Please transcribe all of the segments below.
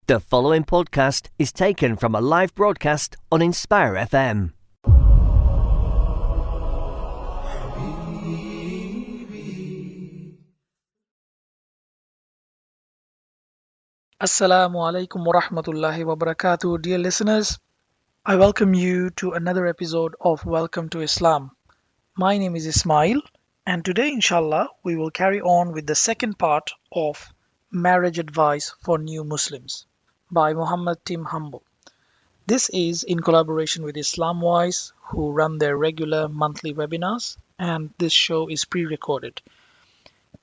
The following podcast is taken from a live broadcast on Inspire FM. Assalamu alaikum wa rahmatullahi wa barakatuh. Dear listeners, I welcome you to another episode of Welcome to Islam. My name is Ismail, and today, inshallah, we will carry on with the second part of Marriage Advice for New Muslims by Muhammad Tim Humble. This is in collaboration with Islamwise, who run their regular monthly webinars, and this show is pre-recorded.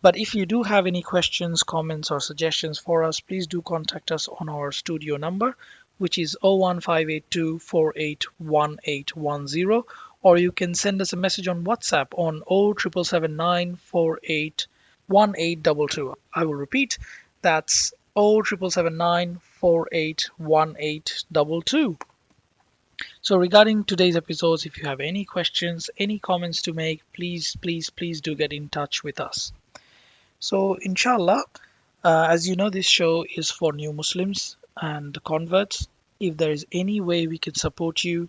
But if you do have any questions, comments, or suggestions for us, please do contact us on our studio number, which is 01582 481810, or you can send us a message on WhatsApp on 07779 481822. I will repeat, that's 07779 481822. So regarding today's episodes, if you have any questions, any comments to make, please do get in touch with us. So inshallah, as you know, this show is for new Muslims and converts. If there is any way we can support you,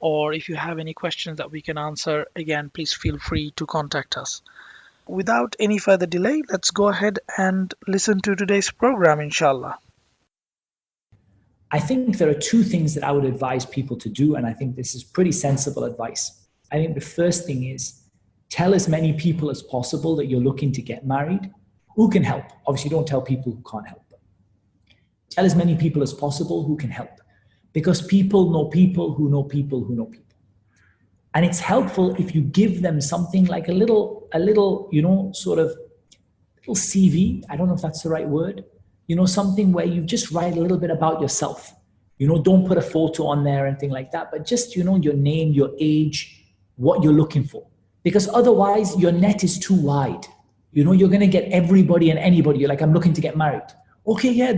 or if you have any questions that we can answer, again, please feel free to contact us. Without any further delay, let's go ahead and listen to today's program, inshallah. I think there are two things that I would advise people to do, and I think this is pretty sensible advice. I think the first thing is tell as many people as possible that you're looking to get married who can help. Obviously, don't tell people who can't help. Tell as many people as possible who can help, because people know people who know people who know people. And it's helpful if you give them something like a little, sort of little CV. I don't know if that's the right word. Something where you just write a little bit about yourself. Don't put a photo on there or anything like that, but just, your name, your age, what you're looking for. Because otherwise your net is too wide. You're going to get everybody and anybody. You're like, I'm looking to get married. Okay, yeah,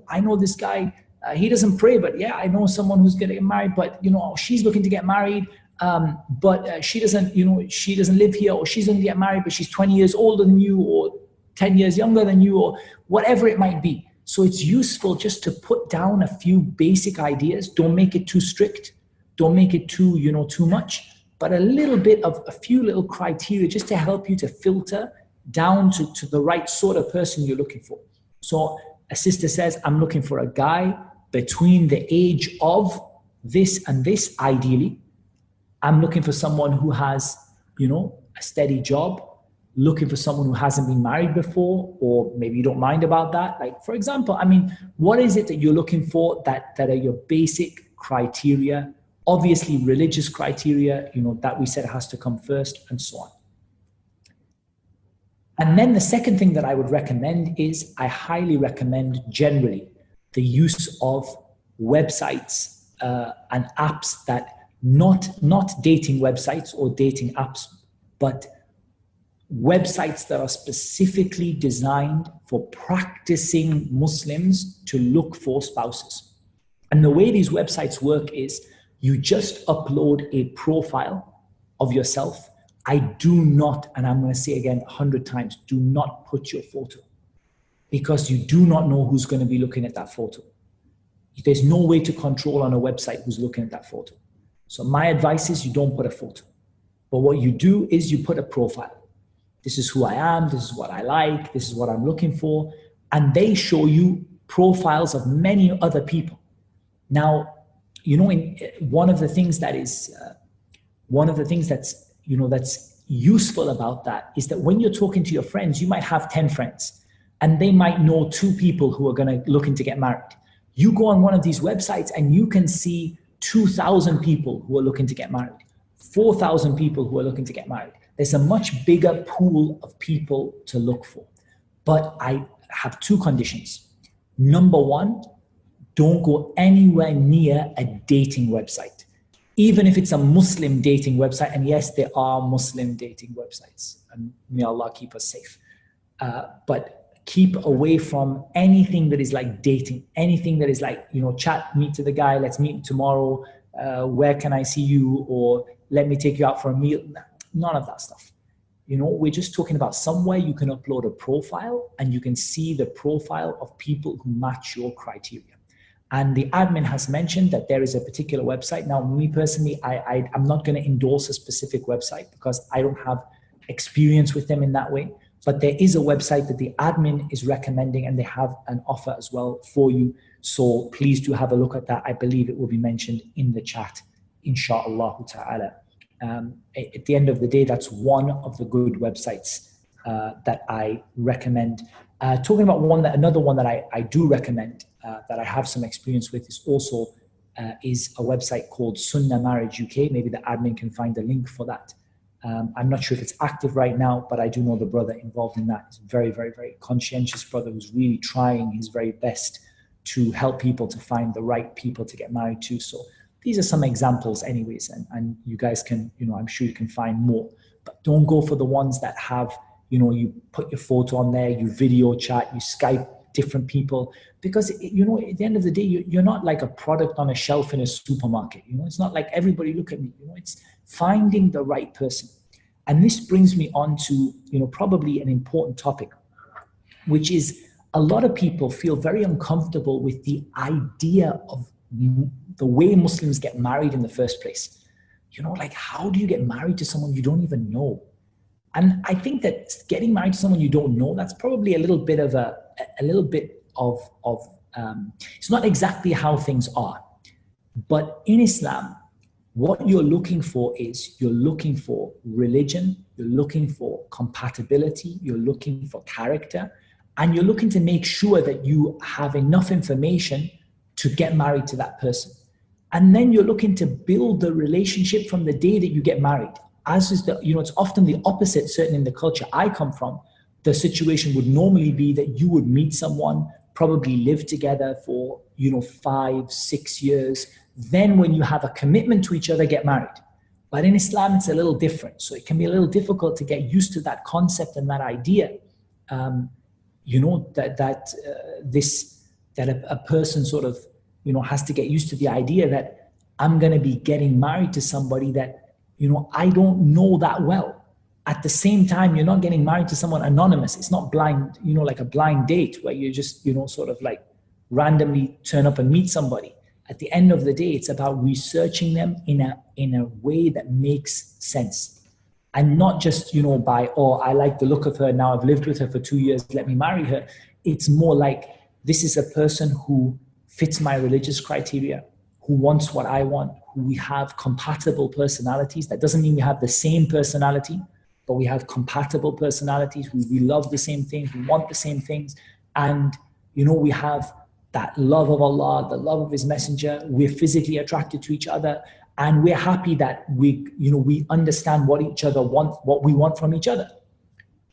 I know this guy, he doesn't pray, but yeah, I know someone who's going to get married, but she's looking to get married. But she doesn't live here, or she's going to get married, but she's 20 years older than you, or 10 years younger than you, or whatever it might be. So it's useful just to put down a few basic ideas. Don't make it too strict. Don't make it too much, but a little bit of a few little criteria just to help you to filter down to the right sort of person you're looking for. So a sister says, I'm looking for a guy between the age of this and this, ideally. I'm looking for someone who has, a steady job, looking for someone who hasn't been married before, or maybe you don't mind about that. Like, for example, what is it that you're looking for that are your basic criteria? Obviously, religious criteria, that we said has to come first, and so on. And then the second thing that I would recommend is I highly recommend generally the use of websites and apps that not dating websites or dating apps, but websites that are specifically designed for practicing Muslims to look for spouses. And the way these websites work is you just upload a profile of yourself. I do not, and I'm going to say again 100 times, do not put your photo, because you do not know who's going to be looking at that photo. There's no way to control on a website who's looking at that photo. So my advice is you don't put a photo. But what you do is you put a profile. This is who I am. This is what I like. This is what I'm looking for. And they show you profiles of many other people. Now, one of the things that's useful about that is that when you're talking to your friends, you might have 10 friends, and they might know 2 people who are looking to get married. You go on one of these websites and you can see 2,000 people who are looking to get married, 4,000 people who are looking to get married. There's a much bigger pool of people to look for. But I have 2 conditions. Number 1, don't go anywhere near a dating website, even if it's a Muslim dating website. And yes, there are Muslim dating websites, and may Allah keep us safe. But keep away from anything that is like dating, anything that is like, chat, meet to the guy, let's meet tomorrow, where can I see you, or let me take you out for a meal. None of that stuff. We're just talking about somewhere you can upload a profile and you can see the profile of people who match your criteria. And the admin has mentioned that there is a particular website. Now, me personally, I'm not going to endorse a specific website because I don't have experience with them in that way. But there is a website that the admin is recommending, and they have an offer as well for you. So please do have a look at that. I believe it will be mentioned in the chat, inshallah ta'ala. At the end of the day, that's one of the good websites that I recommend. Talking about another one that I do recommend, that I have some experience with, is also is a website called Sunnah Marriage UK. Maybe the admin can find a link for that. I'm not sure if it's active right now, but I do know the brother involved in that. He's a very, very, very conscientious brother who's really trying his very best to help people to find the right people to get married to. So these are some examples anyways, and you guys can, I'm sure you can find more, but don't go for the ones that have, you put your photo on there, you video chat, you Skype different people, because, at the end of the day, you're not like a product on a shelf in a supermarket. It's not like everybody look at me, it's finding the right person. And this brings me on to, probably an important topic, which is a lot of people feel very uncomfortable with the idea of the way Muslims get married in the first place. Like, how do you get married to someone you don't even know? And I think that getting married to someone you don't know, that's probably a little bit of it's not exactly how things are. But in Islam, what you're looking for is, you're looking for religion, you're looking for compatibility, you're looking for character, and you're looking to make sure that you have enough information to get married to that person. And then you're looking to build the relationship from the day that you get married. As is it's often the opposite, certainly in the culture I come from. The situation would normally be that you would meet someone, probably live together for, 5-6 years. Then when you have a commitment to each other, get married. But in Islam, it's a little different. So it can be a little difficult to get used to that concept and that idea. That a person sort of, has to get used to the idea that I'm going to be getting married to somebody that, I don't know that well. At the same time, you're not getting married to someone anonymous. It's not blind, like a blind date where you just, sort of like randomly turn up and meet somebody. At the end of the day, it's about researching them in a way that makes sense. And not just, by, I like the look of her, now I've lived with her for 2 years, let me marry her. It's more like, this is a person who fits my religious criteria, who wants what I want, who we have compatible personalities. That doesn't mean we have the same personality, but we have compatible personalities. We love the same things, we want the same things. And, we have that love of Allah, the love of His Messenger. We're physically attracted to each other, and we're happy that we understand what each other want, what we want from each other.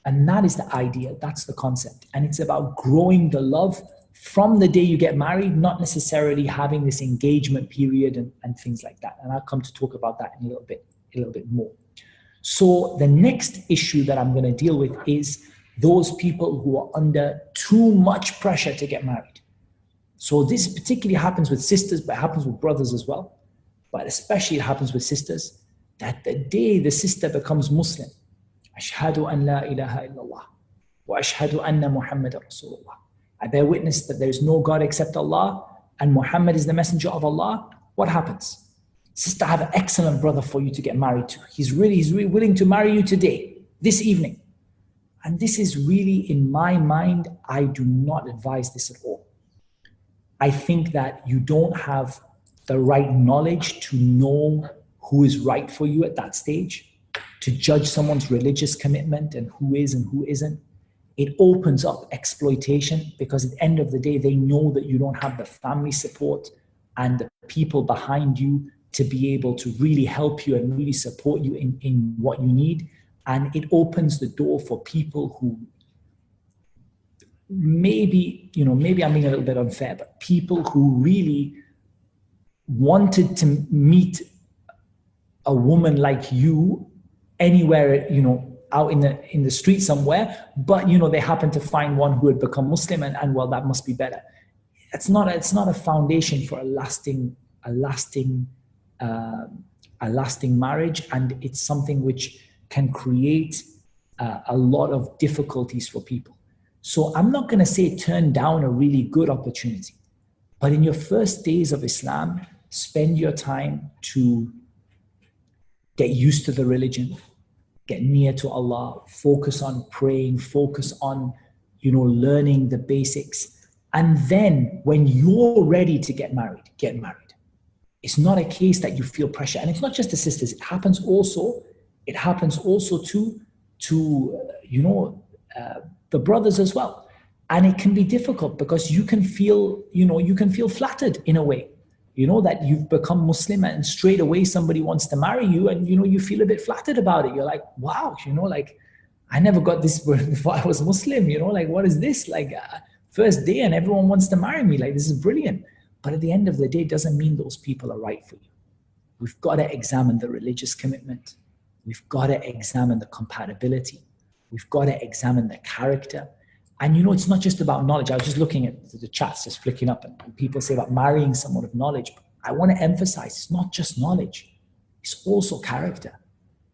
And that is the idea, that's the concept. And it's about growing the love from the day you get married, not necessarily having this engagement period and things like that. And I'll come to talk about that in a little bit more. So the next issue that I'm going to deal with is those people who are under too much pressure to get married. So this particularly happens with sisters, but it happens with brothers as well. But especially it happens with sisters, that the day the sister becomes Muslim, Ashhadu an la ilaha illallah, wa ashhadu anna Muhammadan Rasulullah. I bear witness that there is no God except Allah, and Muhammad is the messenger of Allah. What happens? Sister, I have an excellent brother for you to get married to. He's really willing to marry you today, this evening. And this is really, in my mind, I do not advise this at all. I think that you don't have the right knowledge to know who is right for you at that stage, to judge someone's religious commitment and who is and who isn't. It opens up exploitation, because at the end of the day, they know that you don't have the family support and the people behind you to be able to really help you and really support you in what you need. And it opens the door for people who maybe I'm being a little bit unfair, but people who really wanted to meet a woman like you anywhere, out in the street somewhere, but they happen to find one who had become Muslim, and well, that must be better. It's not a foundation for a lasting marriage, and it's something which can create a lot of difficulties for people. So I'm not going to say turn down a really good opportunity, but in your first days of Islam, spend your time to get used to the religion, get near to Allah, focus on praying, focus on, learning the basics. And then when you're ready to get married, get married. It's not a case that you feel pressure. And it's not just the sisters. It happens also to the brothers as well. And it can be difficult because you can feel flattered in a way, that you've become Muslim and straight away somebody wants to marry you and, you feel a bit flattered about it. You're like, wow, I never got this before I was Muslim, what is this? First day and everyone wants to marry me. This is brilliant. But at the end of the day, it doesn't mean those people are right for you. We've got to examine the religious commitment. We've got to examine the compatibility. We've got to examine the character. And it's not just about knowledge. I was just looking at the chats just flicking up and people say about marrying someone of knowledge. But I want to emphasize it's not just knowledge. It's also character.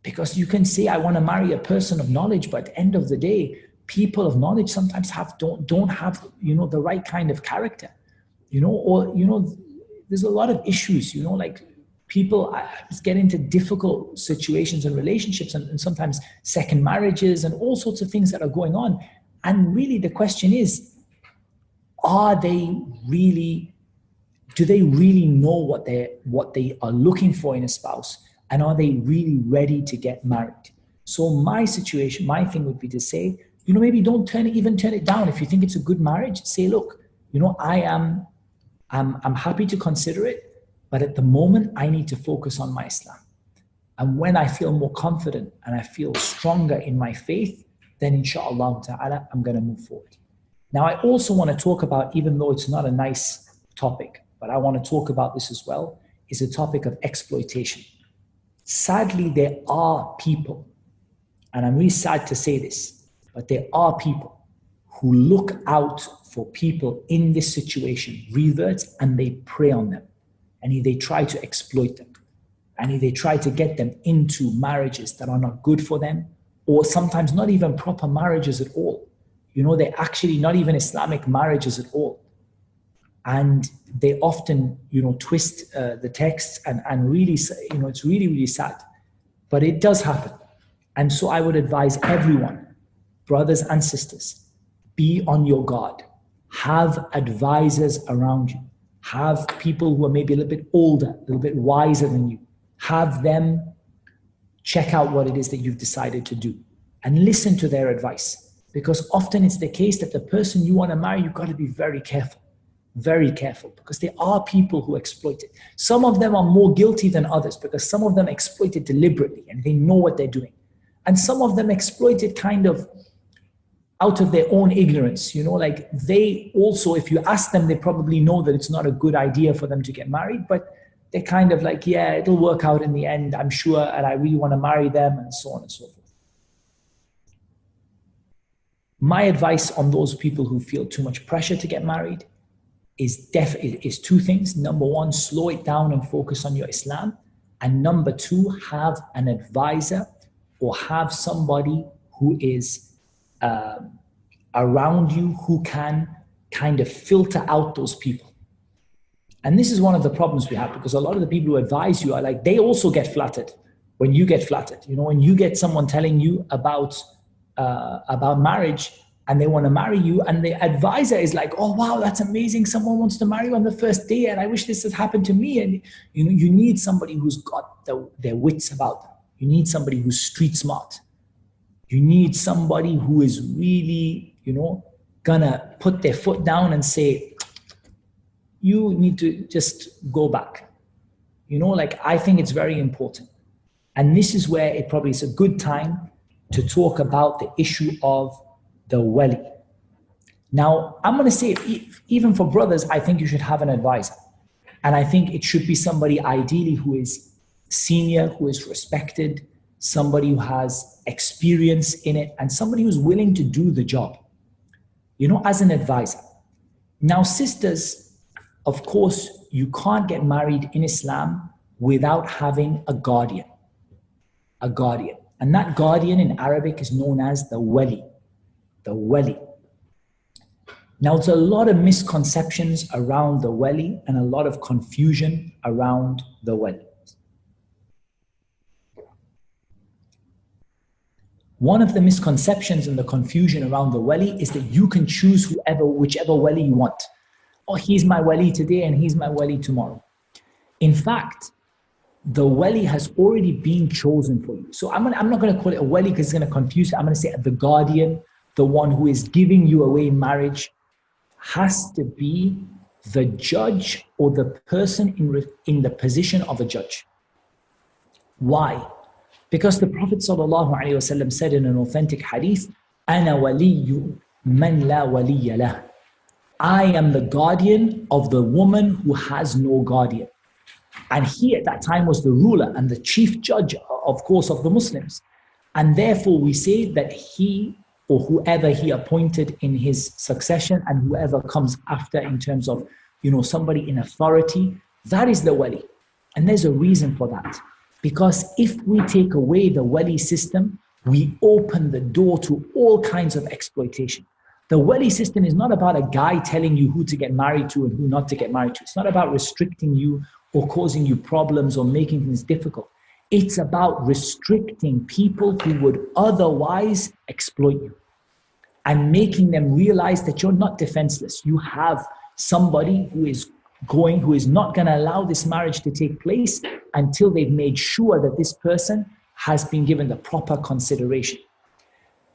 Because you can say, I want to marry a person of knowledge, but at the end of the day, people of knowledge sometimes don't have, the right kind of character, there's a lot of issues, people get into difficult situations and relationships and sometimes second marriages and all sorts of things that are going on. And really the question is, do they really know what they are looking for in a spouse? And are they really ready to get married? So my thing would be to say, maybe don't turn it down. If you think it's a good marriage, say, look, I'm happy to consider it, but at the moment I need to focus on my Islam. And when I feel more confident and I feel stronger in my faith, then inshallah ta'ala, I'm going to move forward. Now, I also want to talk about, even though it's not a nice topic, but I want to talk about this as well, is a topic of exploitation. Sadly, there are people, and I'm really sad to say this, but there are people who look out for people in this situation, reverts, and they prey on them. And they try to exploit them. And they try to get them into marriages that are not good for them, or sometimes not even proper marriages at all. They're actually not even Islamic marriages at all. And they often, twist the texts and really, it's really, really sad. But it does happen. And so I would advise everyone, brothers and sisters, be on your guard. Have advisors around you. Have people who are maybe a little bit older, a little bit wiser than you. Have them check out what it is that you've decided to do and listen to their advice. Because often it's the case that the person you want to marry, you've got to be very careful, because there are people who exploit it. Some of them are more guilty than others because some of them exploit it deliberately and they know what they're doing. And some of them exploit it kind of out of their own ignorance, they also, if you ask them, they probably know that it's not a good idea for them to get married, but they're kind of like, yeah, it'll work out in the end, I'm sure, and I really want to marry them, and so on and so forth. My advice on those people who feel too much pressure to get married is two things. Number one, slow it down and focus on your Islam. And number two, have an advisor or have somebody who is around you who can kind of filter out those people. And this is one of the problems we have, because a lot of the people who advise you are like, they also get flattered when you get flattered. When you get someone telling you about marriage and they want to marry you, and the advisor is like, oh, wow, that's amazing. Someone wants to marry you on the first day, and I wish this had happened to me. And you need somebody who's got their wits about them. You need somebody who's street smart. You need somebody who is really, gonna put their foot down and say, you need to just go back. I think it's very important. And this is where it probably is a good time to talk about the issue of the wali. Now, I'm going to say, even for brothers, I think you should have an advisor. And I think it should be somebody ideally who is senior, who is respected, somebody who has experience in it, and somebody who's willing to do the job, as an advisor. Now, sisters, of course, you can't get married in Islam without having a guardian. And that guardian in Arabic is known as the wali. The wali. Now, there's a lot of misconceptions around the wali and a lot of confusion around the wali. One of the misconceptions and the confusion around the wali is that you can choose whichever wali you want. Oh, he's my wali today and he's my wali tomorrow. In fact, the wali has already been chosen for you. So I'm not going to call it a wali because it's going to confuse you. I'm going to say the guardian, the one who is giving you away in marriage, has to be the judge or the person in the position of a judge. Why? Because the Prophet ﷺ said in an authentic hadith, أَنَا وَلِيُّ مَنْ لَا وَلِيَّ لَهُ. I am the guardian of the woman who has no guardian. And he at that time was the ruler and the chief judge, of course, of the Muslims. And therefore we say that he or whoever he appointed in his succession and whoever comes after in terms of, somebody in authority, that is the wali. And there's a reason for that. Because if we take away the wali system, we open the door to all kinds of exploitation. The wali system is not about a guy telling you who to get married to and who not to get married to. It's not about restricting you or causing you problems or making things difficult. It's about restricting people who would otherwise exploit you and making them realize that you're not defenseless. You have somebody who is not going to allow this marriage to take place until they've made sure that this person has been given the proper consideration.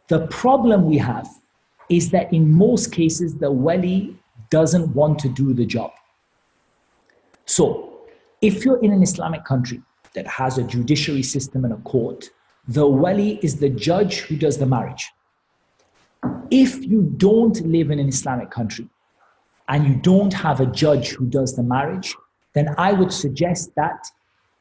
The problem we have is that in most cases, the wali doesn't want to do the job. So, if you're in an Islamic country that has a judiciary system and a court, the wali is the judge who does the marriage. If you don't live in an Islamic country and you don't have a judge who does the marriage, then I would suggest that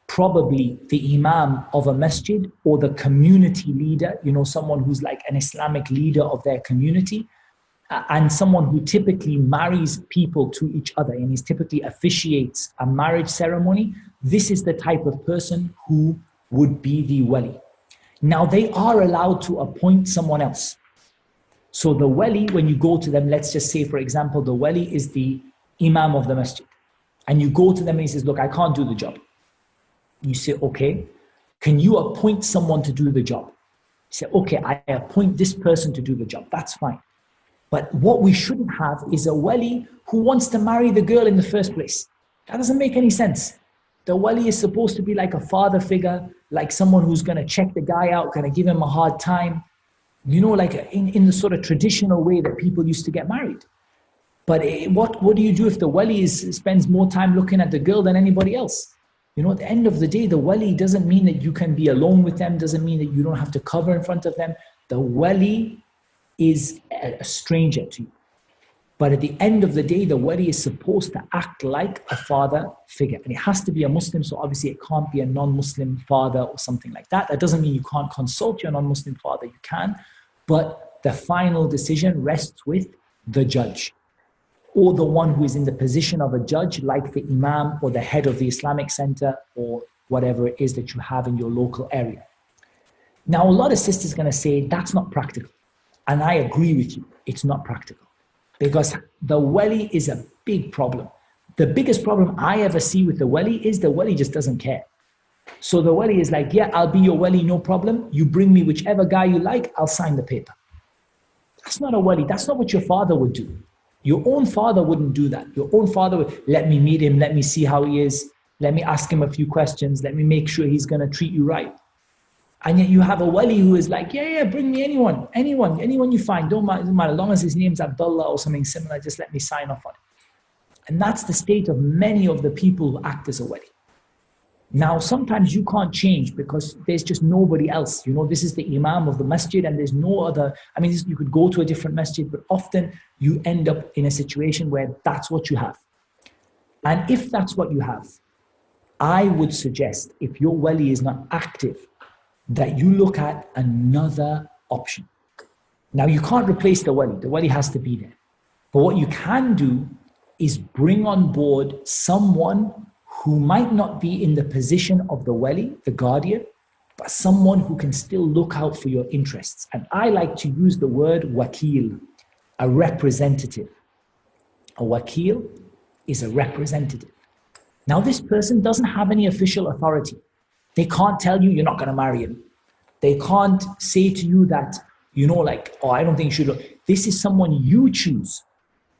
probably the imam of a masjid or the community leader, someone who's like an Islamic leader of their community, and someone who typically marries people to each other and he typically officiates a marriage ceremony, this is the type of person who would be the wali. Now they are allowed to appoint someone else. So the wali, when you go to them, let's just say, for example, the wali is the imam of the masjid. And you go to them and he says, look, I can't do the job. You say, okay, can you appoint someone to do the job? You say, okay, I appoint this person to do the job. That's fine. But what we shouldn't have is a wali who wants to marry the girl in the first place. That doesn't make any sense. The wali is supposed to be like a father figure, like someone who's going to check the guy out, going to give him a hard time, like in the sort of traditional way that people used to get married. But what do you do if the wali spends more time looking at the girl than anybody else? At the end of the day, the wali doesn't mean that you can be alone with them, doesn't mean that you don't have to cover in front of them. The wali is a stranger to you. But at the end of the day, the wali is supposed to act like a father figure. And it has to be a Muslim, so obviously it can't be a non-Muslim father or something like that. That doesn't mean you can't consult your non-Muslim father, you can. But the final decision rests with the judge, or the one who is in the position of a judge, like the imam or the head of the Islamic center or whatever it is that you have in your local area. Now, a lot of sisters are going to say, that's not practical. And I agree with you, it's not practical. Because the wali is a big problem. The biggest problem I ever see with the wali is the wali just doesn't care. So the wali is like, yeah, I'll be your wali, no problem. You bring me whichever guy you like, I'll sign the paper. That's not a wali. That's not what your father would do. Your own father wouldn't do that. Your own father would, let me meet him, let me see how he is, let me ask him a few questions, let me make sure he's going to treat you right. And yet you have a wali who is like, yeah, bring me anyone you find, don't matter, as long as his name's Abdullah or something similar, just let me sign off on it. And that's the state of many of the people who act as a wali. Now, sometimes you can't change because there's just nobody else. This is the imam of the masjid and there's no other. You could go to a different masjid, but often you end up in a situation where that's what you have. And if that's what you have, I would suggest, if your wali is not active, that you look at another option. Now, you can't replace the wali. The wali has to be there. But what you can do is bring on board someone who might not be in the position of the wali, the guardian, but someone who can still look out for your interests. And I like to use the word wakil, a representative. A wakil is a representative. Now, this person doesn't have any official authority. They can't tell you you're not going to marry him. They can't say to you that, oh, I don't think you should. This is someone you choose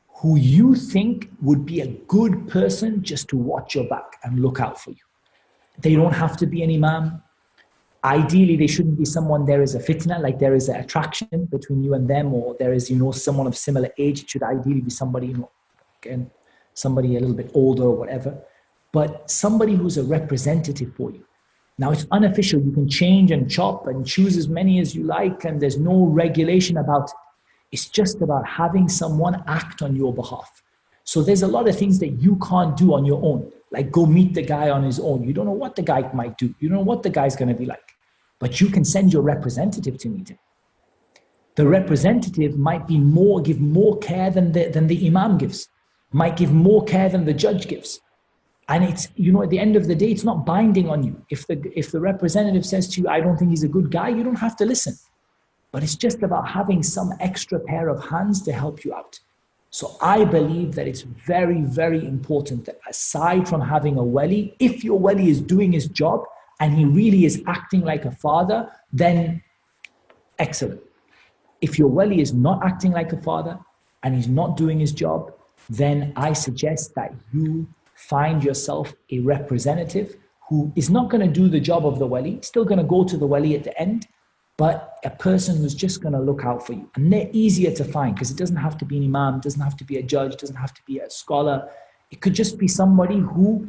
who you think would be a good person just to watch your back and look out for you. They don't have to be an imam. Ideally, they shouldn't be someone there is a fitna, like there is an attraction between you and them, or there is, someone of similar age. It should ideally be somebody, again, somebody a little bit older or whatever, but somebody who's a representative for you. Now, it's unofficial. You can change and chop and choose as many as you like, and there's no regulation about it. It's just about having someone act on your behalf. So there's a lot of things that you can't do on your own, like go meet the guy on his own. You don't know what the guy might do. You don't know what the guy's going to be like. But you can send your representative to meet him. The representative might be give more care than the imam gives, might give more care than the judge gives. And it's, at the end of the day, it's not binding on you. If the representative says to you, I don't think he's a good guy, you don't have to listen. But it's just about having some extra pair of hands to help you out. So I believe that it's very, very important that aside from having a wali, if your wali is doing his job and he really is acting like a father, then excellent. If your wali is not acting like a father and he's not doing his job, then I suggest that you find yourself a representative who is not going to do the job of the wali, still going to go to the wali at the end, but a person who's just going to look out for you. And they're easier to find because it doesn't have to be an imam, doesn't have to be a judge, doesn't have to be a scholar. It could just be somebody who,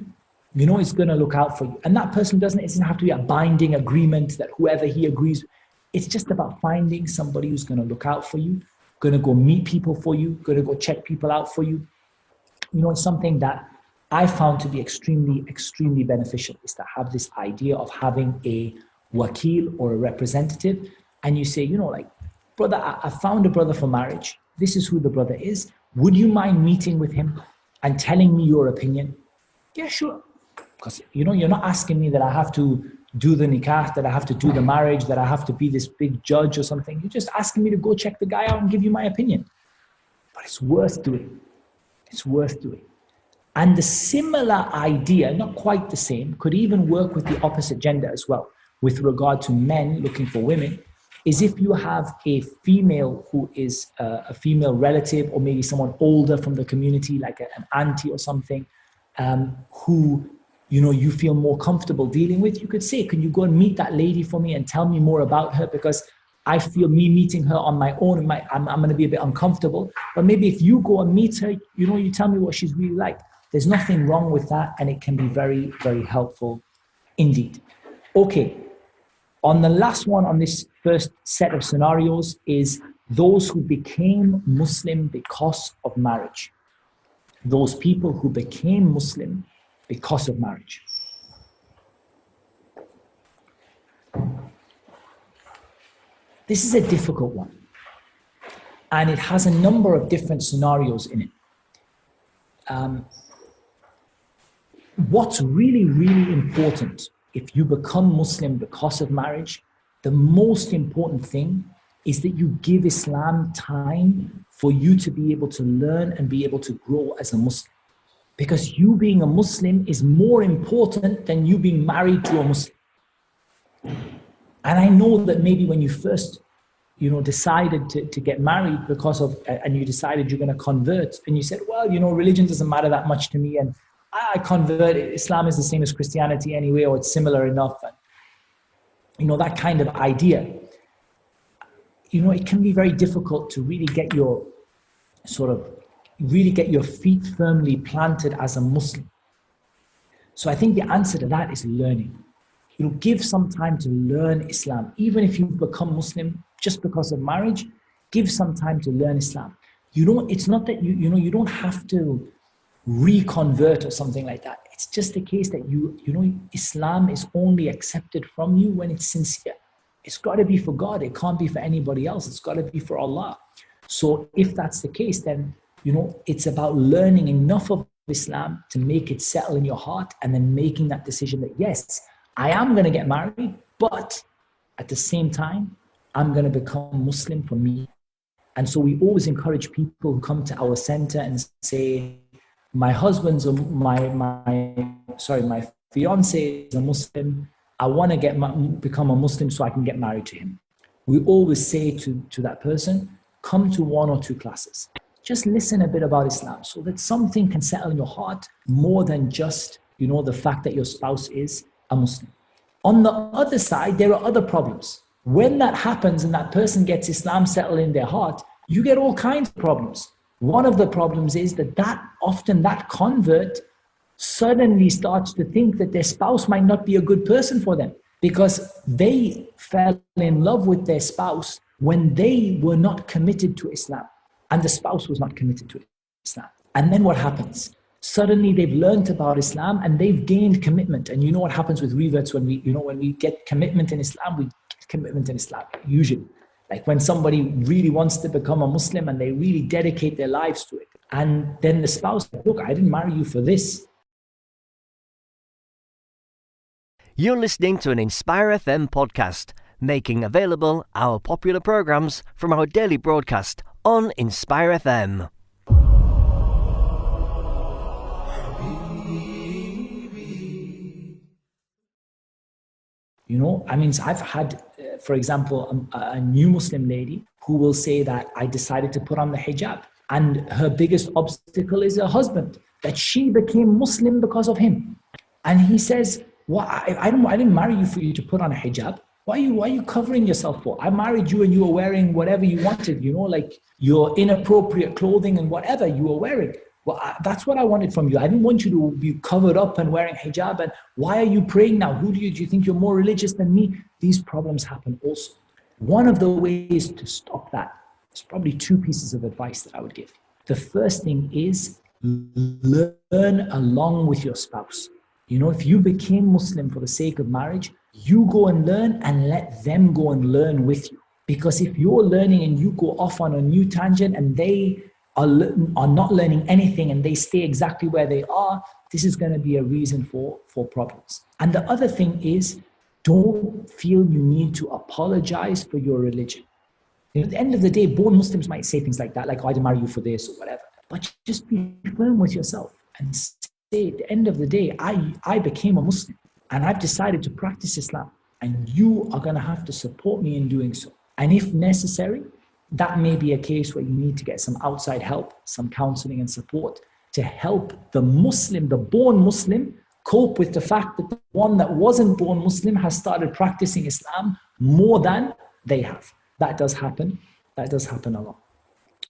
is going to look out for you. And that person doesn't have to be a binding agreement that whoever he agrees with. It's just about finding somebody who's going to look out for you, going to go meet people for you, going to go check people out for you. It's something that I found to be extremely, extremely beneficial is to have this idea of having a wakil or a representative. And you say, brother, I found a brother for marriage. This is who the brother is. Would you mind meeting with him and telling me your opinion? Yeah, sure. Because, you're not asking me that I have to do the nikah, that I have to do the marriage, that I have to be this big judge or something. You're just asking me to go check the guy out and give you my opinion. But it's worth doing. It's worth doing. And the similar idea, not quite the same, could even work with the opposite gender as well. With regard to men looking for women, is if you have a female who is a female relative or maybe someone older from the community, like an auntie or something, who you feel more comfortable dealing with, you could say, can you go and meet that lady for me and tell me more about her? Because I feel me meeting her on my own, I'm going to be a bit uncomfortable. But maybe if you go and meet her, you tell me what she's really like. There's nothing wrong with that, and it can be very, very helpful indeed. Okay, on the last one on this first set of scenarios is those who became Muslim because of marriage. Those people who became Muslim because of marriage. This is a difficult one, and it has a number of different scenarios in it. What's really, really important if you become Muslim because of marriage, the most important thing is that you give Islam time for you to be able to learn and be able to grow as a Muslim. Because you being a Muslim is more important than you being married to a Muslim. And I know that maybe when you first, decided to get married and you decided you're going to convert, and you said, well, religion doesn't matter that much to me, and I convert, Islam is the same as Christianity anyway, or it's similar enough. And, that kind of idea, it can be very difficult to really get your feet firmly planted as a Muslim. So I think the answer to that is learning. Give some time to learn Islam. Even if you become Muslim just because of marriage, give some time to learn Islam. It's not that you don't have to reconvert or something like that. It's just a case that Islam is only accepted from you when it's sincere. It's got to be for God. It can't be for anybody else. It's got to be for Allah. So if that's the case, then it's about learning enough of Islam to make it settle in your heart, and then making that decision that yes, I am going to get married, But at the same time, I'm going to become Muslim for me. And so we always encourage people who come to our center and say, my husband's my fiance is a Muslim. I want to become a Muslim so I can get married to him. We always say to that person, come to 1 or 2 classes. Just listen a bit about Islam so that something can settle in your heart more than just, the fact that your spouse is a Muslim. On the other side, there are other problems. When that happens and that person gets Islam settled in their heart, you get all kinds of problems. One of the problems is that convert suddenly starts to think that their spouse might not be a good person for them because they fell in love with their spouse when they were not committed to Islam and the spouse was not committed to Islam. And then what happens? Suddenly they've learned about Islam and they've gained commitment. And you know what happens with reverts when we get commitment in Islam, we get commitment in Islam, usually. Like when somebody really wants to become a Muslim and they really dedicate their lives to it. And then the spouse, look, I didn't marry you for this. You're listening to an Inspire FM podcast, making available our popular programs from our daily broadcast on Inspire FM. I've had, for example, a new Muslim lady who will say that I decided to put on the hijab and her biggest obstacle is her husband, that she became Muslim because of him. And he says, well, I didn't marry you for you to put on a hijab. Why are you covering yourself for? I married you and you were wearing whatever you wanted, like your inappropriate clothing and whatever you were wearing. Well, that's what I wanted from you. I didn't want you to be covered up and wearing hijab. And why are you praying now? Do you think you're more religious than me? These problems happen also. One of the ways to stop that is probably 2 pieces of advice that I would give. The first thing is learn along with your spouse. If you became Muslim for the sake of marriage, you go and learn and let them go and learn with you. Because if you're learning and you go off on a new tangent and they are not learning anything and they stay exactly where they are, this is going to be a reason for problems. And the other thing is, don't feel you need to apologize for your religion. At the end of the day, born Muslims might say things like that, like, oh, I didn't marry you for this or whatever. But just be firm with yourself and say, at the end of the day, I became a Muslim and I've decided to practice Islam, and you are going to have to support me in doing so. And if necessary, that may be a case where you need to get some outside help, some counseling and support to help the Muslim, the born Muslim, cope with the fact that the one that wasn't born Muslim has started practicing Islam more than they have. That does happen. That does happen a lot.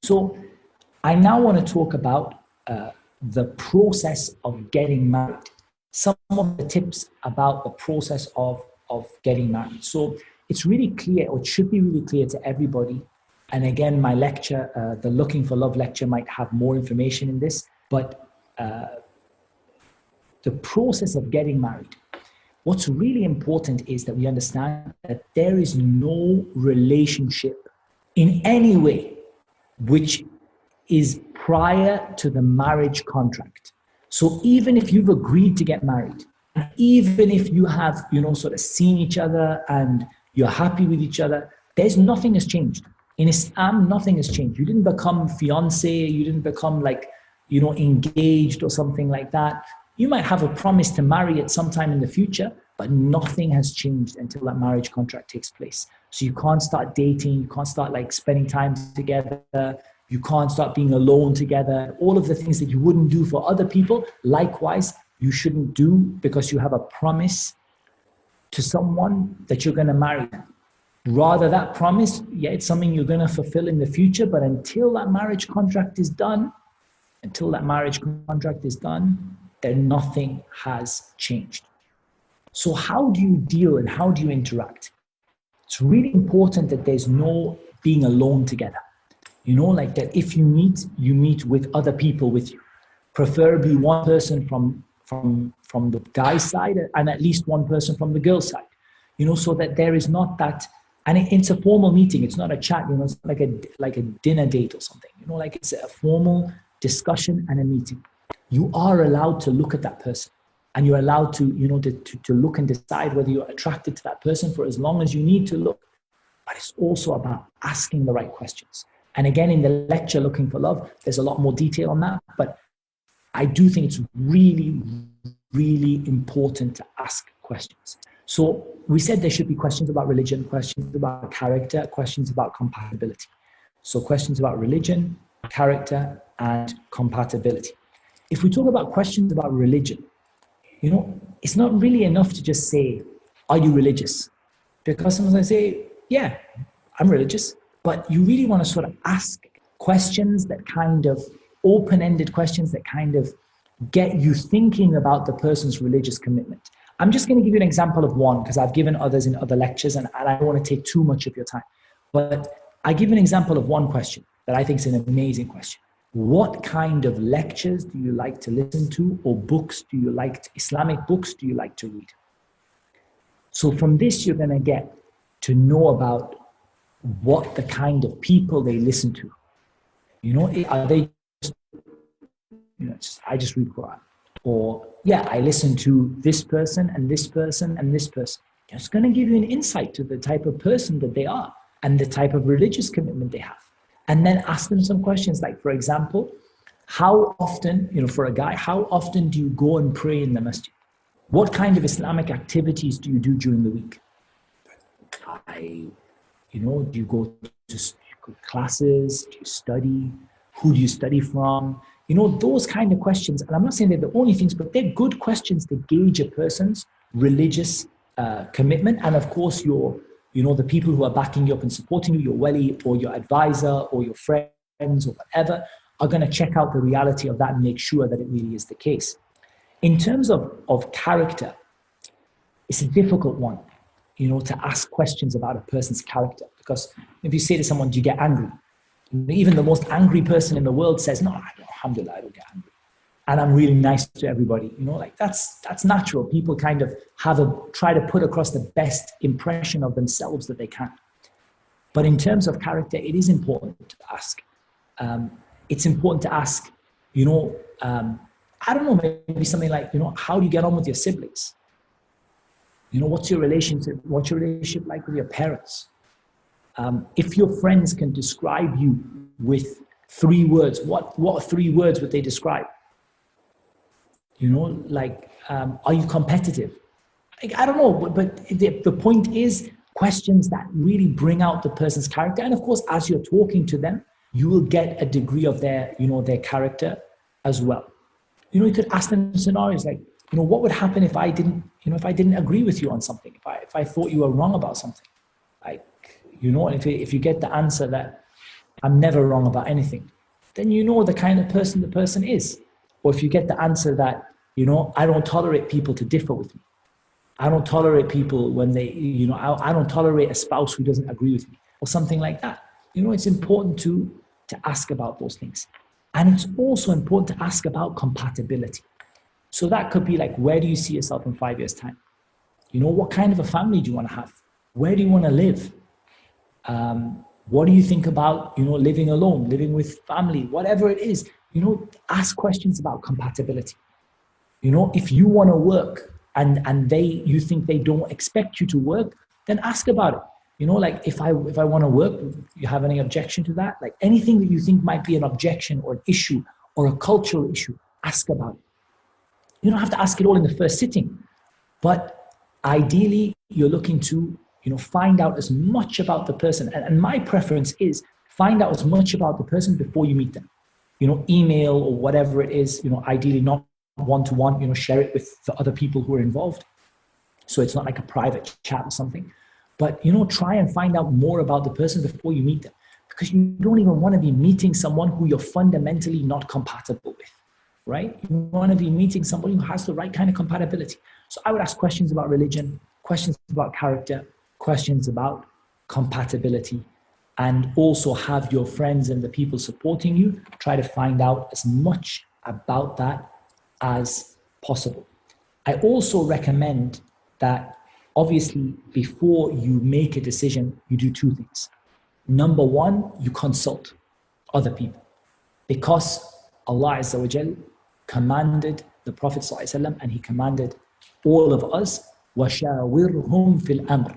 So I now want to talk about the process of getting married. Some of the tips about the process of getting married. So it's really clear, or it should be really clear to everybody. And again, my lecture, the Looking for Love lecture, might have more information in this, but the process of getting married, what's really important is that we understand that there is no relationship in any way which is prior to the marriage contract. So even if you've agreed to get married, even if you have, sort of seen each other and you're happy with each other, nothing has changed. In Islam, nothing has changed. You didn't become fiance, you didn't become engaged or something like that. You might have a promise to marry at some time in the future, but nothing has changed until that marriage contract takes place. So you can't start dating, you can't start spending time together, you can't start being alone together. All of the things that you wouldn't do for other people, likewise, you shouldn't do because you have a promise to someone that you're going to marry them. Rather, that promise, it's something you're going to fulfill in the future, but until that marriage contract is done, then nothing has changed. So how do you deal and how do you interact? It's really important that there's no being alone together. That if you meet with other people with you, preferably one person from the guy's side and at least one person from the girl's side, so that there is not that. And it's a formal meeting. It's not a chat, it's not like a dinner date or something, it's a formal discussion and a meeting. You are allowed to look at that person and you're allowed to, to look and decide whether you're attracted to that person for as long as you need to look. But it's also about asking the right questions. And again, in the lecture, Looking for Love, there's a lot more detail on that. But I do think it's really, really important to ask questions. So we said there should be questions about religion, questions about character, questions about compatibility. So questions about religion, character, and compatibility. If we talk about questions about religion, it's not really enough to just say, are you religious? Because sometimes I say, yeah, I'm religious. But you really want to sort of ask questions that kind of open-ended questions that kind of get you thinking about the person's religious commitment. I'm just going to give you an example of one because I've given others in other lectures and I don't want to take too much of your time. But I give an example of one question that I think is an amazing question. What kind of lectures do you like to listen to, or books do you like, Islamic books do you like to read? So from this, you're going to get to know about what the kind of people they listen to. Are they just, I just read Quran. Or, yeah, I listen to this person and this person and this person. It's going to give you an insight to the type of person that they are and the type of religious commitment they have. And then ask them some questions like, for example, how often, for a guy, how often do you go and pray in the masjid? What kind of Islamic activities do you do during the week? Do you go to classes? Do you study? Who do you study from? Those kind of questions. And I'm not saying they're the only things, but they're good questions to gauge a person's religious commitment. And of course, the people who are backing you up and supporting you, your wali or your advisor or your friends or whatever, are going to check out the reality of that and make sure that it really is the case. In terms of character, it's a difficult one, to ask questions about a person's character. Because if you say to someone, do you get angry? Even the most angry person in the world says, no, alhamdulillah, I don't get angry. And I'm really nice to everybody. That's natural. People kind of try to put across the best impression of themselves that they can. But in terms of character, it is important to ask. It's important to ask, I don't know, maybe something like, how do you get on with your siblings? What's your relationship like with your parents? If your friends can describe you with 3 words, what 3 words would they describe? Are you competitive? I don't know, but the point is questions that really bring out the person's character. And of course, as you're talking to them, you will get a degree of their character as well. You could ask them scenarios like, what would happen if I didn't agree with you on something, if I thought you were wrong about something? If you get the answer that I'm never wrong about anything, then the kind of person the person is. Or if you get the answer that, I don't tolerate people to differ with me. I don't tolerate people when they, I don't tolerate a spouse who doesn't agree with me, or something like that. It's important to ask about those things. And it's also important to ask about compatibility. So that could be like, where do you see yourself in 5 years' time? What kind of a family do you want to have? Where do you want to live? What do you think about, living alone, living with family, whatever it is, ask questions about compatibility. If you want to work and you think they don't expect you to work, then ask about it. Like if I want to work, you have any objection to that? Like anything that you think might be an objection or an issue or a cultural issue, ask about it. You don't have to ask it all in the first sitting, but ideally you're looking to find out as much about the person. And my preference is find out as much about the person before you meet them. Email or whatever it is, ideally not one-to-one, share it with the other people who are involved. So it's not like a private chat or something. But, try and find out more about the person before you meet them. Because you don't even want to be meeting someone who you're fundamentally not compatible with, right? You want to be meeting somebody who has the right kind of compatibility. So I would ask questions about religion, questions about character, questions about compatibility, and also have your friends and the people supporting you try to find out as much about that as possible. I also recommend that obviously before you make a decision, you do 2 things. Number 1, you consult other people, because Allah Azza wa Jal commanded the Prophet ﷺ, and he commanded all of us, وَشَاوِرْهُمْ فِي الْأَمْرِ,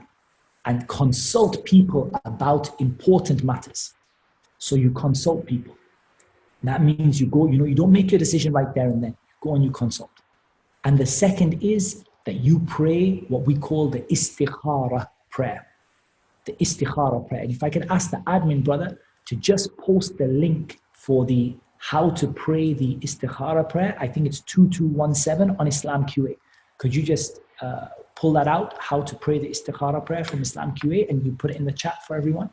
and consult people about important matters. So you consult people. That means you go, you don't make your decision right there and then. Go and you consult. And the second is that you pray what we call the istikhara prayer. The istikhara prayer. And if I could ask the admin brother to just post the link for the how to pray the istikhara prayer. I think it's 2217 on Islam QA. Could you just pull that out, how to pray the istikhara prayer from Islam QA, and you put it in the chat for everyone?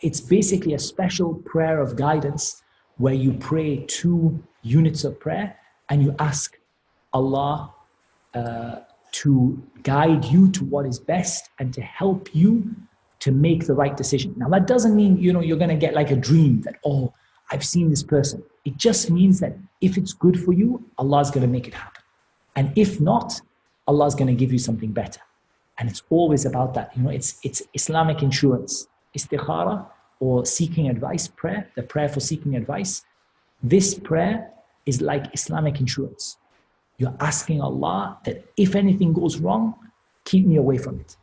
It's basically a special prayer of guidance where you pray 2 units of prayer and you ask Allah to guide you to what is best and to help you to make the right decision. Now that doesn't mean you're going to get like a dream that, oh, I've seen this person. It just means that if it's good for you, Allah is going to make it happen. And if not, Allah is going to give you something better. And it's always about that. It's Islamic insurance. Istikhara, or seeking advice prayer, the prayer for seeking advice. This prayer is like Islamic insurance. You're asking Allah that if anything goes wrong, keep me away from it.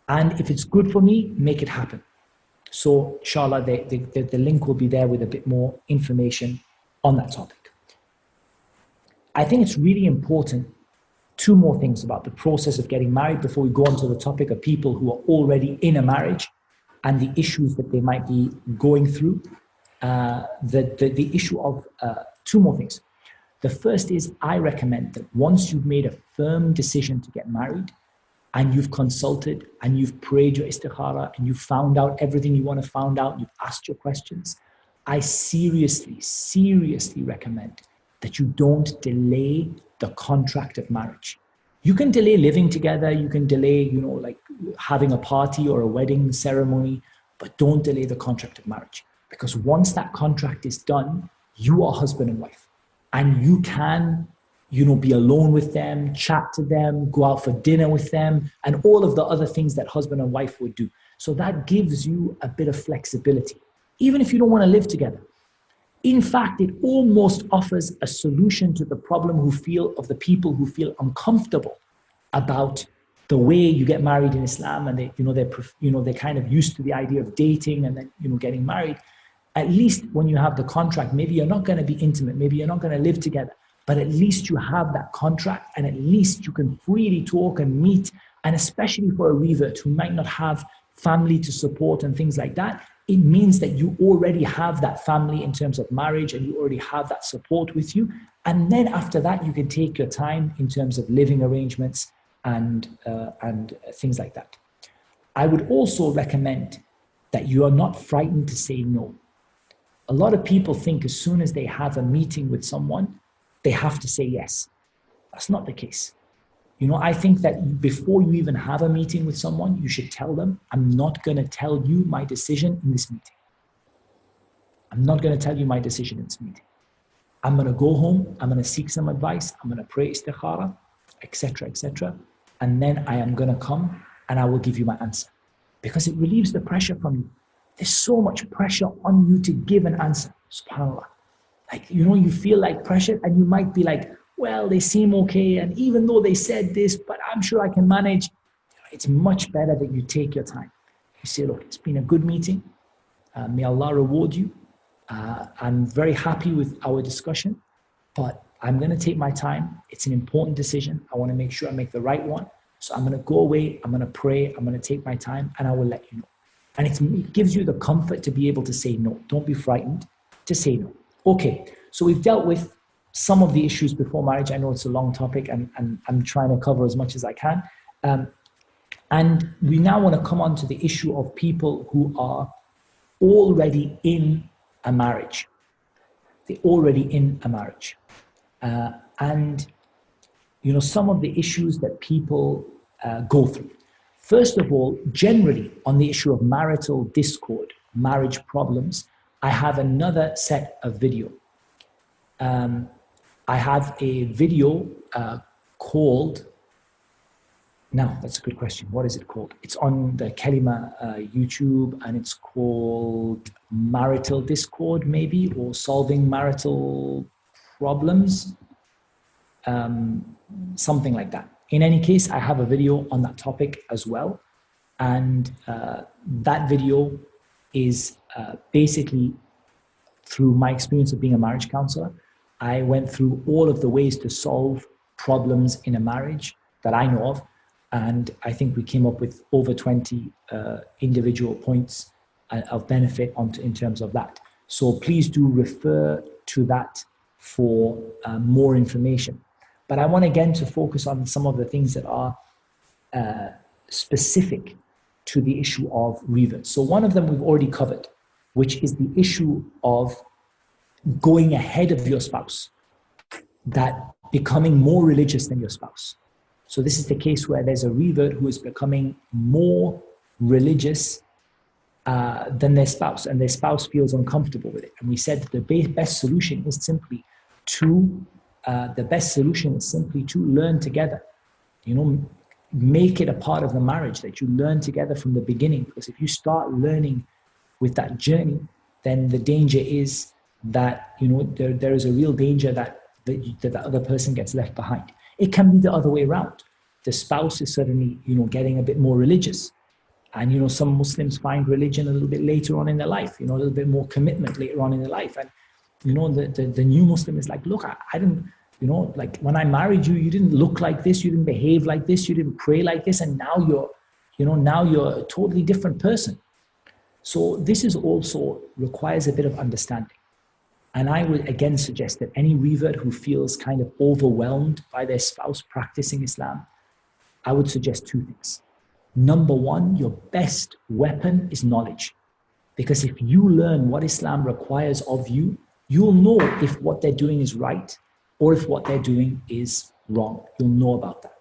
And if it's good for me, make it happen. So inshallah, the link will be there with a bit more information on that topic. I think it's really important, 2 more things about the process of getting married before we go on to the topic of people who are already in a marriage and the issues that they might be going through. The issue of 2 more things. The first is, I recommend that once you've made a firm decision to get married and you've consulted and you've prayed your istikhara and you've found out everything you want to find out, you've asked your questions, I seriously recommend that you don't delay the contract of marriage. You can delay living together, you can delay, like having a party or a wedding ceremony, but don't delay the contract of marriage. Because once that contract is done, you are husband and wife. And you can, be alone with them, chat to them, go out for dinner with them, and all of the other things that husband and wife would do. So that gives you a bit of flexibility, even if you don't want to live together. In fact, it almost offers a solution to the problem of the people who feel uncomfortable about the way you get married in Islam, and they're kind of used to the idea of dating and then getting married. At least when you have the contract, maybe you're not going to be intimate, maybe you're not going to live together, but at least you have that contract, and at least you can freely talk and meet. And especially for a revert who might not have family to support and things like that, it means that you already have that family in terms of marriage, and you already have that support with you. And then after that, you can take your time in terms of living arrangements and things like that. I would also recommend that you are not frightened to say no. A lot of people think as soon as they have a meeting with someone, they have to say yes. That's not the case. I think that before you even have a meeting with someone, you should tell them, I'm not going to tell you my decision in this meeting. I'm not going to tell you my decision in this meeting. I'm going to go home, I'm going to seek some advice, I'm going to pray istikhara, etc. And then I am going to come and I will give you my answer. Because it relieves the pressure from you. There's so much pressure on you to give an answer. SubhanAllah. You feel like pressure, and you might be like, well, they seem okay. And even though they said this, but I'm sure I can manage. It's much better that you take your time. You say, look, it's been a good meeting. May Allah reward you. I'm very happy with our discussion, but I'm going to take my time. It's an important decision. I want to make sure I make the right one. So I'm going to go away. I'm going to pray. I'm going to take my time, and I will let you know. And it gives you the comfort to be able to say no. Don't be frightened to say no. Okay, so we've dealt with some of the issues before marriage. I know it's a long topic, and I'm trying to cover as much as I can. And we now want to come on to the issue of people who are already in a marriage. They're already in a marriage. And some of the issues that people go through. First of all, generally on the issue of marital discord, marriage problems, I have another set of video. I have a video called, now that's a good question. What is it called? It's on the Kalima YouTube, and it's called Marital Discord maybe, or Solving Marital Problems. something like that. In any case, I have a video on that topic as well. And that video is basically through my experience of being a marriage counselor. I went through all of the ways to solve problems in a marriage that I know of. And I think we came up with over 20 individual points of benefit in terms of that. So please do refer to that for more information. But I want again to focus on some of the things that are specific to the issue of reverts. So one of them we've already covered, which is the issue of going ahead of your spouse, that becoming more religious than your spouse. So this is the case where there's a revert who is becoming more religious than their spouse, and their spouse feels uncomfortable with it. And we said that the best solution is simply to learn together. Make it a part of the marriage that you learn together from the beginning. Because if you start learning with that journey, then the danger is that there is a real danger that the other person gets left behind. It can be the other way around. The spouse is suddenly getting a bit more religious, and some Muslims find religion a little bit later on in their life. A little bit more commitment later on in their life, and the new Muslim is like, look, I didn't. Like when I married you, you didn't look like this, you didn't behave like this, you didn't pray like this, and now you're a totally different person. So this is also requires a bit of understanding. And I would again suggest that any revert who feels kind of overwhelmed by their spouse practicing Islam, I would suggest two things. Number one, your best weapon is knowledge. Because if you learn what Islam requires of you, you'll know if what they're doing is right or if what they're doing is wrong. You'll know about that.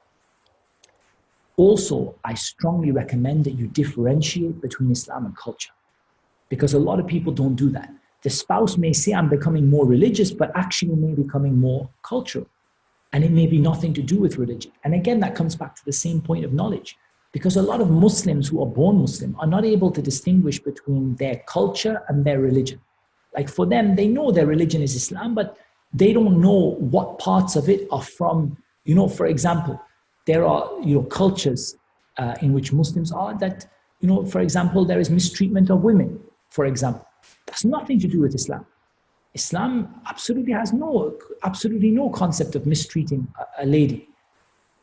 Also, I strongly recommend that you differentiate between Islam and culture, because a lot of people don't do that. The spouse may say, I'm becoming more religious, but actually may be becoming more cultural. And it may be nothing to do with religion. And again, that comes back to the same point of knowledge, because a lot of Muslims who are born Muslim are not able to distinguish between their culture and their religion. Like for them, they know their religion is Islam, but they don't know what parts of it are from, for example, there are, cultures in which Muslims are that, for example, there is mistreatment of women, for example. That's nothing to do with Islam. Islam absolutely has absolutely no concept of mistreating a lady.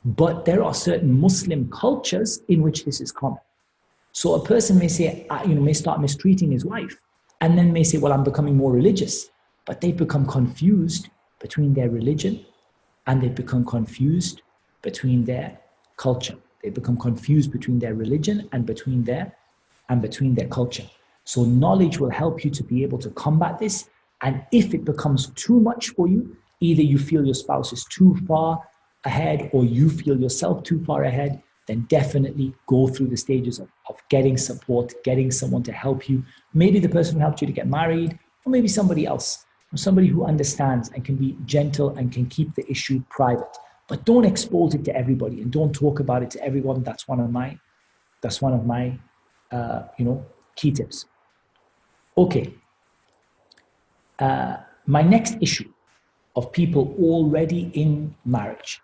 But there are certain Muslim cultures in which this is common. So a person may say, may start mistreating his wife, and then may say, well, I'm becoming more religious. But they become confused between their religion, and they become confused between their culture. They become confused between their religion and between their culture. So knowledge will help you to be able to combat this. And if it becomes too much for you, either you feel your spouse is too far ahead or you feel yourself too far ahead, then definitely go through the stages of getting support, getting someone to help you. Maybe the person who helped you to get married, or maybe somebody else, or somebody who understands and can be gentle and can keep the issue private. But don't expose it to everybody and don't talk about it to everyone. That's one of my key tips. Okay. My next issue of people already in marriage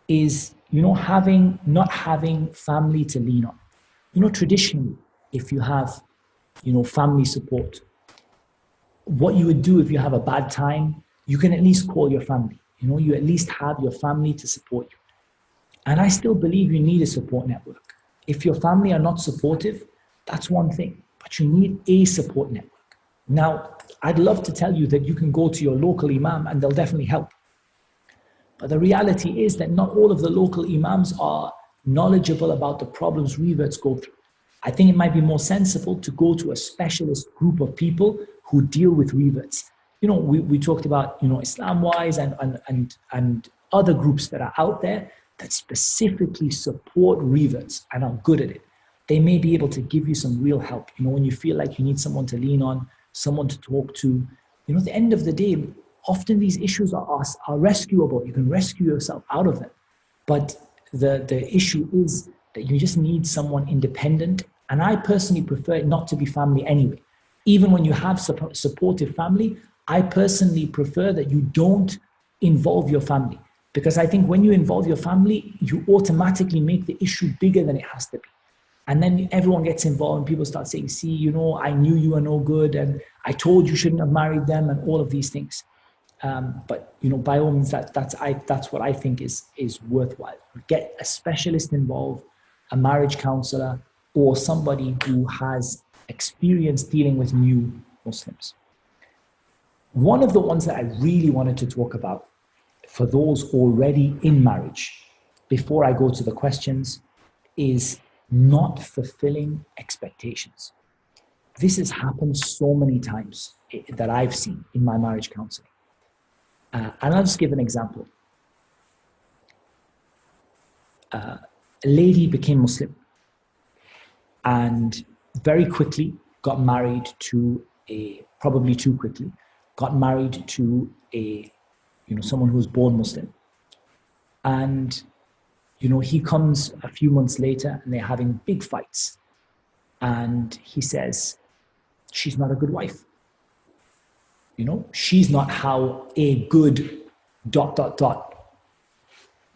is, not having family to lean on. Traditionally, if you have, family support, what you would do if you have a bad time, you can at least call your family. You at least have your family to support you. And I still believe you need a support network. If your family are not supportive, that's one thing, but you need a support network. Now, I'd love to tell you that you can go to your local imam and they'll definitely help. But the reality is that not all of the local imams are knowledgeable about the problems reverts go through. I think it might be more sensible to go to a specialist group of people who deal with reverts. We talked about, Islam-wise and other groups that are out there that specifically support reverts and are good at it. They may be able to give you some real help. When you feel like you need someone to lean on, someone to talk to, at the end of the day, often these issues are rescuable. You can rescue yourself out of them. But the issue is that you just need someone independent. And I personally prefer it not to be family anyway. Even when you have supportive family, I personally prefer that you don't involve your family. Because I think when you involve your family, you automatically make the issue bigger than it has to be. And then everyone gets involved and people start saying, see, you know, I knew you were no good and I told you shouldn't have married them and all of these things. But, you know, by all means, that's what I think is worthwhile. Get a specialist involved, a marriage counselor, or somebody who has experience dealing with new Muslims. One of the ones that I really wanted to talk about for those already in marriage, before I go to the questions, is not fulfilling expectations. This has happened so many times that I've seen in my marriage counseling. And I'll just give an example. A lady became Muslim and very quickly got married to probably too quickly, got married to someone who was born Muslim. And, you know, he comes a few months later and they're having big fights. And he says, she's not a good wife. You know, she's not how a good ... You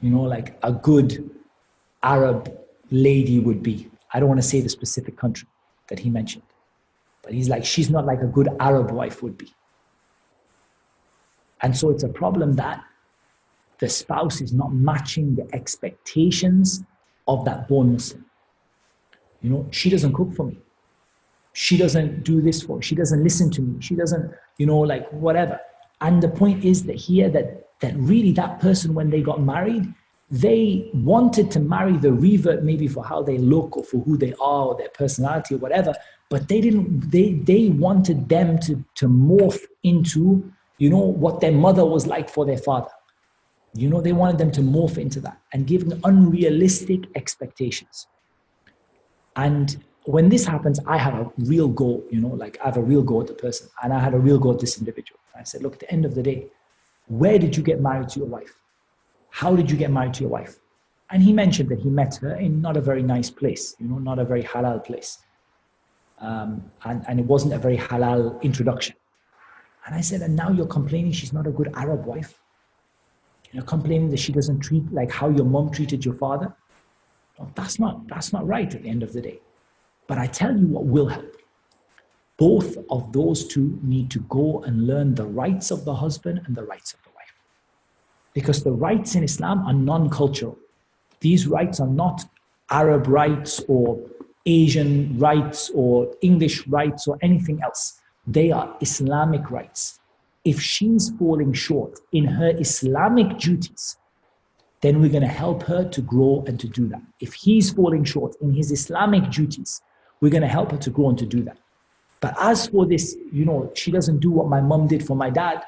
know, like a good Arab lady would be. I don't want to say the specific country that he mentioned. But he's like, she's not like a good Arab wife would be. And so it's a problem that the spouse is not matching the expectations of that born Muslim. You know, she doesn't cook for me. She doesn't do this for me. She doesn't listen to me. She doesn't, you know, like whatever. And the point is that here that really that person, when they got married, they wanted to marry the revert maybe for how they look or for who they are or their personality or whatever, but they wanted them to morph into, you know, what their mother was like for their father. You know, they wanted them to morph into that and give them unrealistic expectations. And when this happens, I have a real go, you know, like I have a real go at the person, and I had a real go at this individual. I said, look, at the end of the day, where did you get married to your wife? How did you get married to your wife? And he mentioned that he met her in not a very nice place, you know, not a very halal place. And it wasn't a very halal introduction. And I said, and now you're complaining she's not a good Arab wife? You're complaining that she doesn't treat like how your mom treated your father? Well, that's not right at the end of the day. But I tell you what will help. Both of those two need to go and learn the rights of the husband and the rights of the wife. Because the rights in Islam are non-cultural. These rights are not Arab rights or Asian rights or English rights or anything else. They are Islamic rights. If she's falling short in her Islamic duties, then we're going to help her to grow and to do that. If he's falling short in his Islamic duties, we're going to help her to grow and to do that. But as for this, you know, she doesn't do what my mom did for my dad,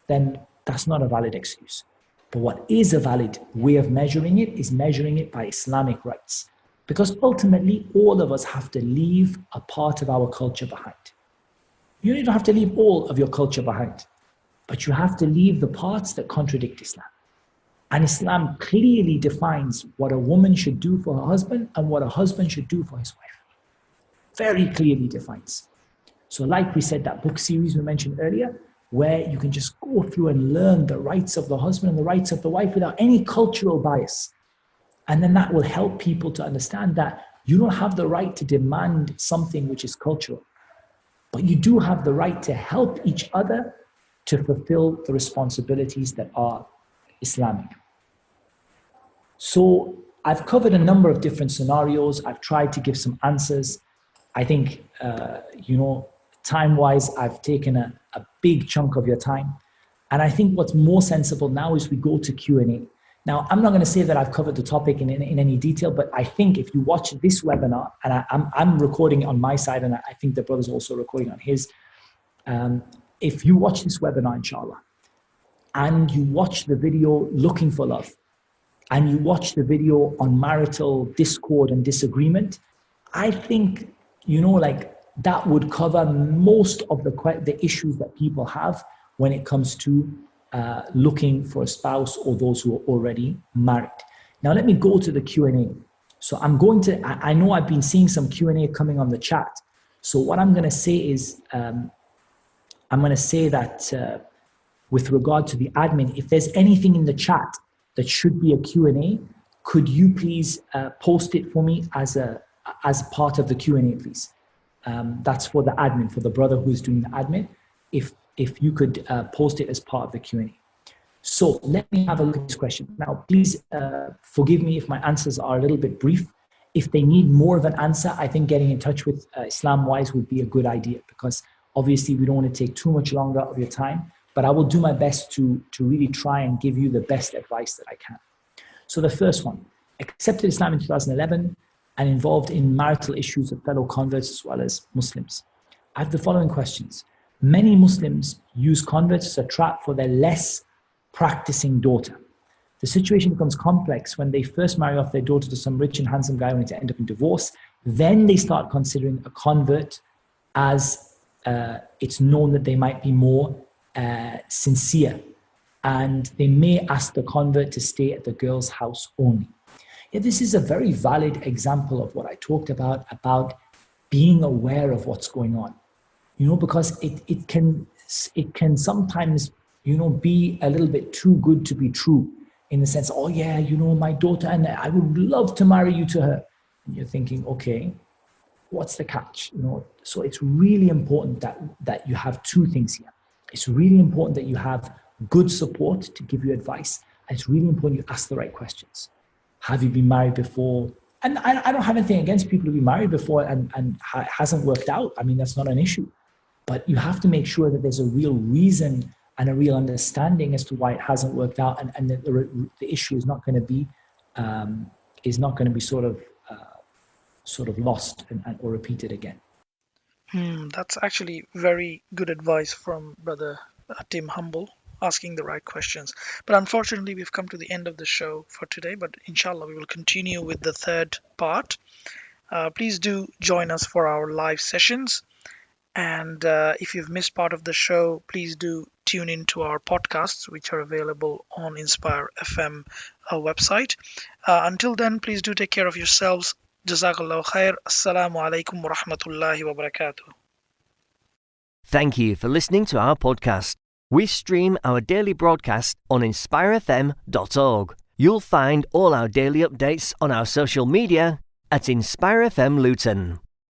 then that's not a valid excuse. But what is a valid way of measuring it is measuring it by Islamic rights. Because ultimately, all of us have to leave a part of our culture behind. You don't have to leave all of your culture behind, but you have to leave the parts that contradict Islam. And Islam clearly defines what a woman should do for her husband and what a husband should do for his wife. Very clearly defines. So like we said, that book series we mentioned earlier, where you can just go through and learn the rights of the husband and the rights of the wife without any cultural bias. And then that will help people to understand that you don't have the right to demand something which is cultural, but you do have the right to help each other to fulfill the responsibilities that are Islamic. So I've covered a number of different scenarios. I've tried to give some answers. I think, time-wise, I've taken a big chunk of your time. And I think what's more sensible now is we go to Q&A. Now, I'm not going to say that I've covered the topic in any detail, but I think if you watch this webinar, and I'm recording it on my side, and I think the brother's also recording on his, if you watch this webinar, inshallah, and you watch the video Looking for Love, and you watch the video on marital discord and disagreement, I think, that would cover most of the issues that people have when it comes to looking for a spouse or those who are already married. Now, let me go to the Q&A. So I know I've been seeing some Q&A coming on the chat. So what I'm going to say is, I'm going to say that with regard to the admin, if there's anything in the chat that should be a Q&A. Could you please post it for me as part of the Q&A, please? That's for the admin, for the brother who is doing the admin. If you could post it as part of the Q&A. So let me have a look at this question. Now, please forgive me if my answers are a little bit brief. If they need more of an answer, I think getting in touch with Islamwise would be a good idea, because obviously we don't want to take too much longer of your time, but I will do my best to really try and give you the best advice that I can. So the first one, accepted Islam in 2011 and involved in marital issues with fellow converts as well as Muslims. I have the following questions. Many Muslims use converts as a trap for their less practicing daughter. The situation becomes complex when they first marry off their daughter to some rich and handsome guy only to end up in divorce. Then they start considering a convert as it's known that they might be more sincere, and they may ask the convert to stay at the girl's house only. Yeah, this is a very valid example of what I talked about being aware of what's going on. Because it can sometimes, be a little bit too good to be true, in the sense, oh yeah, my daughter, and I would love to marry you to her. And you're thinking, okay, what's the catch? So it's really important that you have two things here. It's really important that you have good support to give you advice. And it's really important you ask the right questions. Have you been married before? And I don't have anything against people who've been married before and it hasn't worked out. I mean, that's not an issue. But you have to make sure that there's a real reason and a real understanding as to why it hasn't worked out, and that the issue is not going to be sort of lost or repeated again. That's actually very good advice from Brother Tim Humble, asking the right questions. But unfortunately, we've come to the end of the show for today, but inshallah, we will continue with the third part. Please do join us for our live sessions. And if you've missed part of the show, please do tune in to our podcasts, which are available on Inspire FM website. Until then, please do take care of yourselves. Jazakallahu khair. Assalamu alaikum wa rahmatullahi wa barakatuh. Thank you for listening to our podcast. We stream our daily broadcast on inspirefm.org. You'll find all our daily updates on our social media at Inspire FM Luton.